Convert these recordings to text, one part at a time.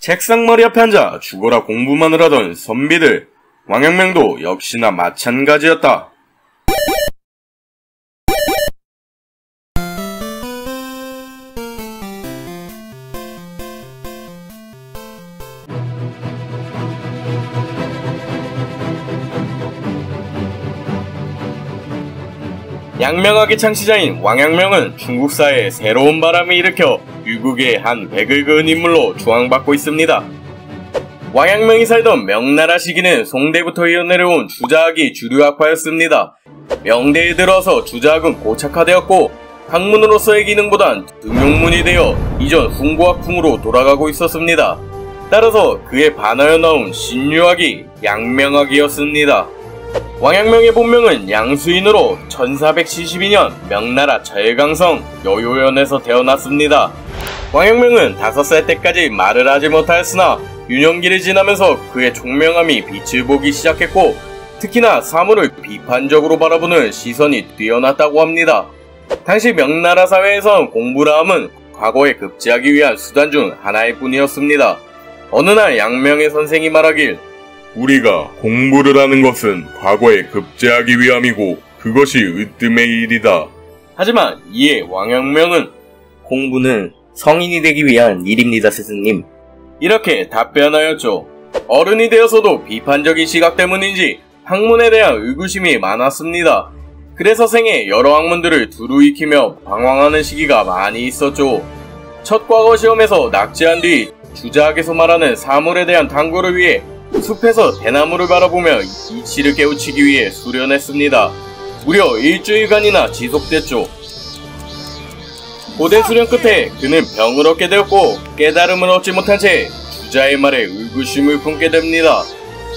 책상머리 앞에 앉아 죽어라 공부만을 하던 선비들. 왕양명도 역시나 마찬가지였다. 양명학의 창시자인 왕양명은 중국 사회에 새로운 바람을 일으켜 유국의 한 획을 그은 인물로 추앙받고 있습니다. 왕양명이 살던 명나라 시기는 송대부터 이어내려온 주자학이 주류 학파였습니다. 명대에 들어서 주자학은 고착화되었고 학문으로서의 기능보단 등용문이 되어 이전 훈구학풍으로 돌아가고 있었습니다. 따라서 그에 반하여 나온 신유학이 양명학이었습니다. 왕양명의 본명은 양수인으로 1472년 명나라 절강성 여요현에서 태어났습니다. 왕양명은 5살 때까지 말을 하지 못하였으나 유년기를 지나면서 그의 총명함이 빛을 보기 시작했고 특히나 사물을 비판적으로 바라보는 시선이 뛰어났다고 합니다. 당시 명나라 사회에선 공부라 함은 과거에 급제하기 위한 수단 중 하나일 뿐이었습니다. 어느 날 양명의 선생이 말하길, 우리가 공부를 하는 것은 과거에 급제하기 위함이고 그것이 으뜸의 일이다. 하지만 이에 왕양명은 공부는 성인이 되기 위한 일입니다, 스승님. 이렇게 답변하였죠. 어른이 되어서도 비판적인 시각 때문인지 학문에 대한 의구심이 많았습니다. 그래서 생애 여러 학문들을 두루 익히며 방황하는 시기가 많이 있었죠. 첫 과거 시험에서 낙제한 뒤 주자학에서 말하는 사물에 대한 탐구를 위해 숲에서 대나무를 바라보며 이치를 깨우치기 위해 수련했습니다. 무려 일주일간이나 지속됐죠. 고된 수련 끝에 그는 병을 얻게 되었고 깨달음을 얻지 못한 채 주자의 말에 의구심을 품게 됩니다.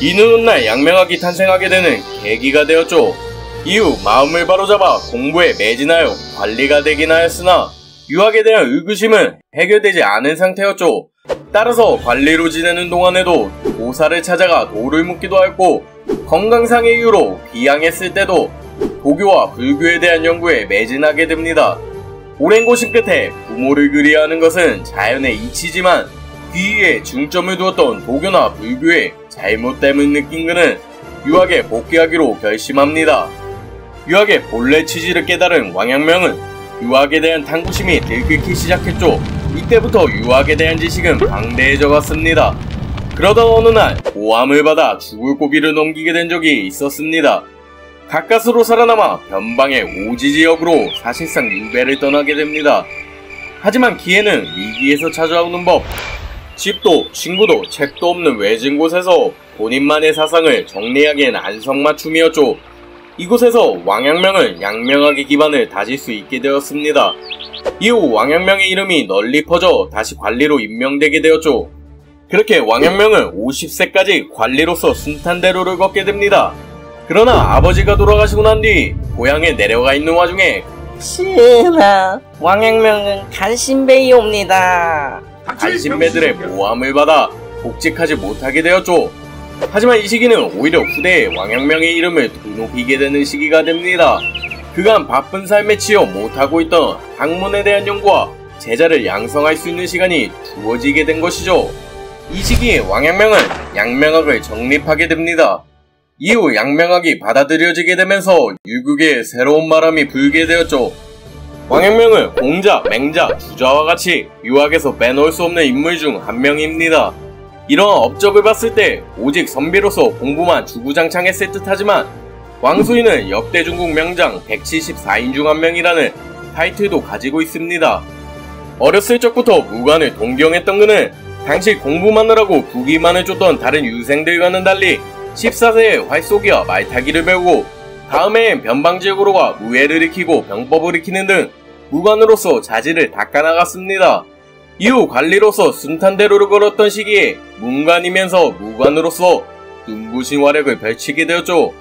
이는 날 양명학이 탄생하게 되는 계기가 되었죠. 이후 마음을 바로잡아 공부에 매진하여 관리가 되긴 하였으나 유학에 대한 의구심은 해결되지 않은 상태였죠. 따라서 관리로 지내는 동안에도 도사를 찾아가 도를 묻기도 하였고 건강상의 이유로 귀향했을 때도 도교와 불교에 대한 연구에 매진하게 됩니다. 오랜 고심 끝에 부모를 그리워하는 것은 자연의 이치지만 귀에 중점을 두었던 도교나 불교의 잘못됨을 느낀 그는 유학에 복귀하기로 결심합니다. 유학의 본래 취지를 깨달은 왕양명은 유학에 대한 탐구심이 들끓기 시작했죠. 이때부터 유학에 대한 지식은 방대해져 갔습니다. 그러던 어느 날 고함을 받아 죽을 고비를 넘기게 된 적이 있었습니다. 가까스로 살아남아 변방의 오지 지역으로 사실상 유배를 떠나게 됩니다. 하지만 기회는 위기에서 찾아오는 법. 집도 친구도 책도 없는 외진 곳에서 본인만의 사상을 정리하기엔 안성맞춤이었죠. 이곳에서 왕양명은 양명학의 기반을 다질 수 있게 되었습니다. 이후 왕양명의 이름이 널리 퍼져 다시 관리로 임명되게 되었죠. 그렇게 왕양명은 50세까지 관리로서 순탄대로를 걷게 됩니다. 그러나 아버지가 돌아가시고 난 뒤 고향에 내려가 있는 와중에 신하, 왕양명은 간신배이옵니다. 간신배들의 모함을 받아 복직하지 못하게 되었죠. 하지만 이 시기는 오히려 후대에 왕양명의 이름을 드높이게 되는 시기가 됩니다. 그간 바쁜 삶에 치여 못하고 있던 학문에 대한 연구와 제자를 양성할 수 있는 시간이 주어지게 된 것이죠. 이 시기에 왕양명은 양명학을 정립하게 됩니다. 이후 양명학이 받아들여지게 되면서 유국에 새로운 바람이 불게 되었죠. 왕양명은 공자, 맹자, 주자와 같이 유학에서 빼놓을 수 없는 인물 중 한 명입니다. 이러한 업적을 봤을 때 오직 선비로서 공부만 주구장창했을 듯하지만 왕수인은 역대 중국 명장 174인 중 한 명이라는 타이틀도 가지고 있습니다. 어렸을 적부터 무관을 동경했던 그는 당시 공부만을 하고 부귀만을 쫓던 다른 유생들과는 달리 14세에 활쏘기와 말타기를 배우고 다음해엔 변방지역으로 가 무예를 익히고 병법을 익히는 등 무관으로서 자질을 닦아나갔습니다. 이후 관리로서 순탄대로를 걸었던 시기에 문관이면서 무관으로서 눈부신 활약을 펼치게 되었죠.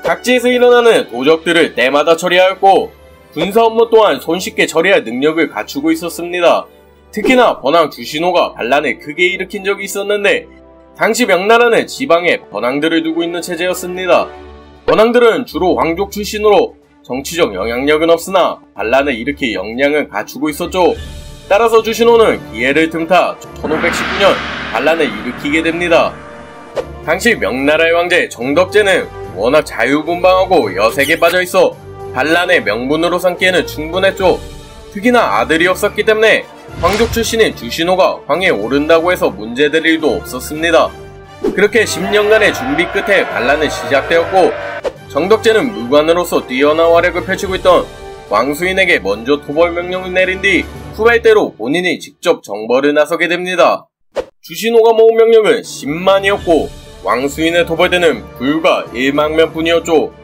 각지에서 일어나는 도적들을 때마다 처리하였고 군사 업무 또한 손쉽게 처리할 능력을 갖추고 있었습니다. 특히나 번항 주신호가 반란을 크게 일으킨 적이 있었는데 당시 명나라는 지방에 번항들을 두고 있는 체제였습니다. 번항들은 주로 황족 출신으로 정치적 영향력은 없으나 반란을 일으킬 역량은 갖추고 있었죠. 따라서 주신호는 기회를 틈타 1519년 반란을 일으키게 됩니다. 당시 명나라의 왕제 정덕제는 워낙 자유분방하고 여색에 빠져있어 반란의 명분으로 삼기에는 충분했죠. 특히나 아들이 없었기 때문에 황족 출신인 주신호가 황에 오른다고 해서 문제될 일도 없었습니다. 그렇게 10년간의 준비 끝에 반란은 시작되었고, 정덕제는 무관으로서 뛰어난 활약을 펼치고 있던 왕수인에게 먼저 토벌 명령을 내린 뒤 후발대로 본인이 직접 정벌에 나서게 됩니다. 주신호가 모은 명령은 10만이었고 왕수인의 토벌대는 불과 1만 명뿐이었죠.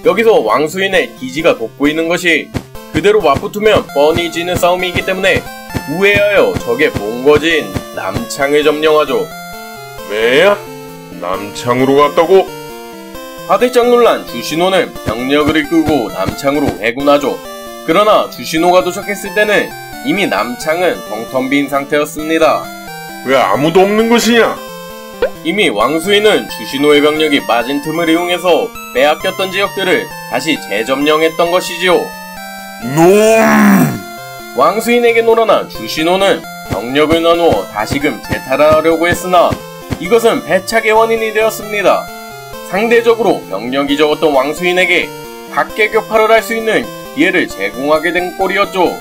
여기서 왕수인의 기지가 돋보이는 것이 그대로 맞붙으면 뻔히 지는 싸움이기 때문에 우회하여 적의 본거지인 남창을 점령하죠. 뭐야? 남창으로 갔다고? 화들짝 놀란 주신호는 병력을 이끌고 남창으로 회군하죠. 그러나 주신호가 도착했을 때는 이미 남창은 텅텅 빈 상태였습니다. 왜 아무도 없는 것이냐? 이미 왕수인은 주신호의 병력이 빠진 틈을 이용해서 빼앗겼던 지역들을 다시 재점령했던 것이지요. 놈! 왕수인에게 놀아난 주신호는 병력을 나누어 다시금 재탈하려고 했으나 이것은 패착의 원인이 되었습니다. 상대적으로 병력이 적었던 왕수인에게 각계격파를 할 수 있는 기회를 제공하게 된 꼴이었죠.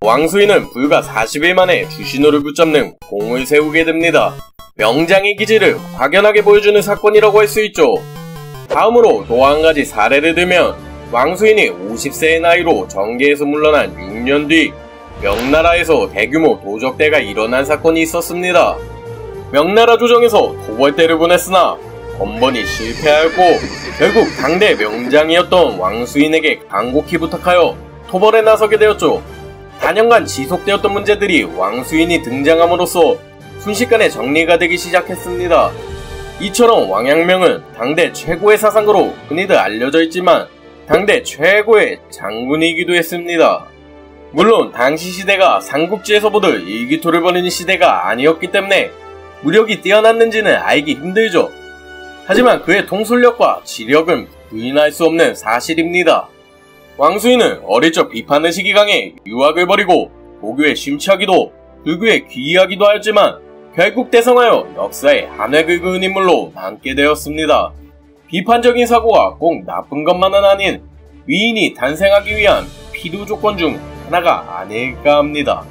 왕수인은 불과 40일 만에 주신호를 붙잡는 공을 세우게 됩니다. 명장의 기질을 확연하게 보여주는 사건이라고 할 수 있죠. 다음으로 또 한 가지 사례를 들면 왕수인이 50세의 나이로 정계에서 물러난 6년 뒤 명나라에서 대규모 도적대가 일어난 사건이 있었습니다. 명나라 조정에서 토벌대를 보냈으나 번번이 실패하였고 결국 당대 명장이었던 왕수인에게 간곡히 부탁하여 토벌에 나서게 되었죠. 단연간 지속되었던 문제들이 왕수인이 등장함으로써 순식간에 정리가 되기 시작했습니다. 이처럼 왕양명은 당대 최고의 사상가로 흔히들 알려져 있지만 당대 최고의 장군이기도 했습니다. 물론 당시 시대가 삼국지에서 보듯 일기토를 벌이는 시대가 아니었기 때문에 무력이 뛰어났는지는 알기 힘들죠. 하지만 그의 통솔력과 지력은 부인할 수 없는 사실입니다. 왕수인은 어릴 적 비판의식이 강해 유학을 벌이고 고교에 심취하기도 불교에 귀의하기도 하였지만 결국 대성하여 역사에 한 획을 그은 인물로 남게 되었습니다. 비판적인 사고가 꼭 나쁜 것만은 아닌 위인이 탄생하기 위한 필요 조건 중 하나가 아닐까 합니다.